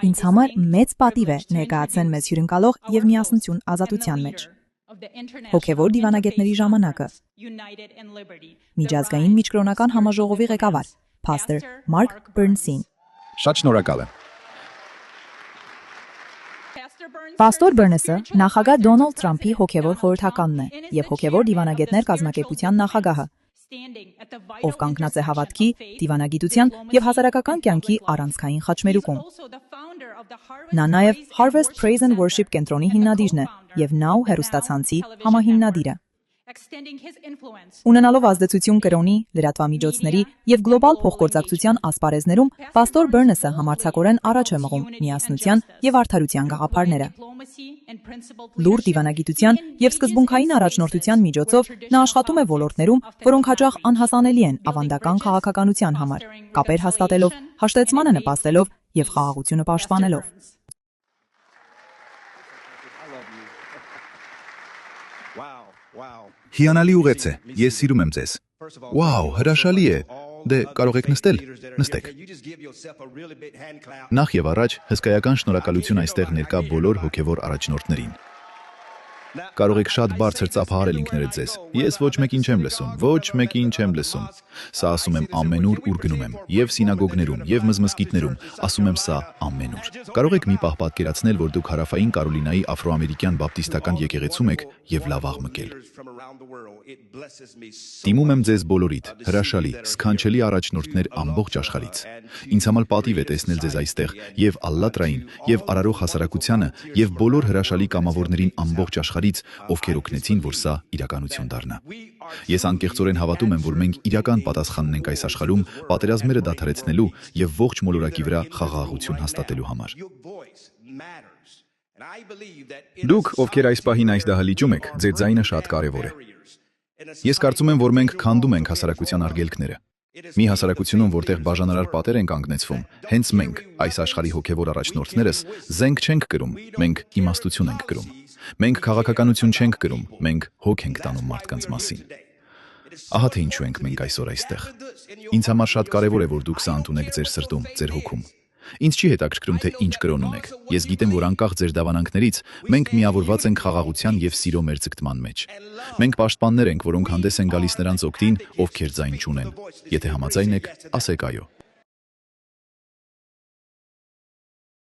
Ինձ համար մեծ պատիվ է ներկայացնել մեզ հյուրընկալող եւ միասնություն ազատության մեջ։ Հոգևոր դիվանագետների ժամանակը։ Միջազգային միջկրոնական համաժողովի ղեկավար, Pastor Mark Bernstein։ Շատ շնորհակալ եմ։ Պաստոր Բերնսը նախագահ Դոնալդ Թրամփի հոգևոր խորհրդականն է եւ հոգևոր դիվանագետներ կազմակերպության նախագահը, ով կանգնած է հավատքի, դիվանագիտության եւ հասարակական կյանքի առանցքային խաչմերուկում։ Նա նաեւ Harvest Praise and Worship կենտրոնի հիմնադիրն է եւ Now հեռուստացանցի համահիմնադիրը։ Ունենալով ազդեցություն կրոնի, լրատվամիջոցների եւ գլոբալ փոխգործակցության ասպարեզներում, Պաստոր Բերնսը համարձակորեն առաջ է մղում միասնության եւ արդարության գաղափարները։ Լուր դիվանագիտության եւ սկզբունքային առաջնորդության միջոցով նա աշխատում է ոլորտներում, որոնք հաճախ անհասանելի են ավանդական քաղաքականության համար, կապեր հաստատելով, հաշտեցմանը նպաստելով եւ խաղաղությունը պաշտպանելով։ Հիանալի ուղեց է, ես սիրում եմ ձեզ։ Վաու, հրաշալի է։ Դե կարող եք նստել, նստեք։ Նախ եւ առաջ հսկայական շնորհակալություն այստեղ ներկա բոլոր հոգևոր առաջնորդներին։ Կարող եք շատ բարձր ծափահարել ինքներդ ձեզ։ Ես ոչ մեկին չեմ լսում, ոչ մեկին չեմ լսում։ Սա ասում եմ ամենուր, ուր գնում եմ, եւ սինագոգներում, եւ մզմզկիթներում, ասում եմ սա ամենուր։ Կարող եք մի պահ պատկերացնել, որ դուք հարավային Կարոլինայի աֆրոամերիկյան բապտիստական եկեղեցում եք եւ լավ աղմկել։ Դիմում եմ ձեզ բոլորիդ, հրաշալի, սքանչելի առաջնորդներ ամբողջ աշխարհից։ Ինձ համար պատիվ է տեսնել ձեզ այստեղ եւ Ալլատրային, եւ արարող հասարակությանը, եւ բոլոր հրաշալի կամավորներին ամբողջ աշխարհից, ովքեր օգնեցին, որ սա իրականություն դառնա։ Ես անկեղծորեն հավատում եմ, որ մենք իրական պատասխանն ենք այս աշխարհում պատերազմները դադարեցնելու եւ ողջ մոլորակի վրա խաղաղություն հաստատելու համար։ Դուք, ովքեր այս պահին այս դահլիճում եք, ձեր ձայնը շատ կարեւոր է։ Ես կարծում եմ, որ մենք քանդում ենք հասարակության արգելքները։ Մի հասարակությունում, որտեղ բաժանարար պատեր են կանգնեցվում, հենց մենք, այս աշխարհի հոգևոր առաջնորդներս, զենք չենք կրում, մենք իմաստություն ենք կրում։ Մենք քաղաքականություն չենք կրում, մենք հոգ ենք տանում մարդկանց մասին։ Ահա թե ինչու ենք մենք այսօր այստեղ։ Ինձ համար շատ կարևոր է, որ դուք սա ընդունեք ձեր սրտում, ձեր հոգում։ Ինձ չի հետաքրքրում, թե ինչ կրոն ունեք։ Ես գիտեմ, որ անկախ ձեր դավանանքներից մենք միավորված ենք խաղաղության եւ սիրո մեր ձգտման մեջ։ Մենք պաշտպաններ ենք, որոնք հանդես են գալիս նրանց օգտին, ովքեր ձայն չունեն։ Եթե համաձայն եք, ասեք այո։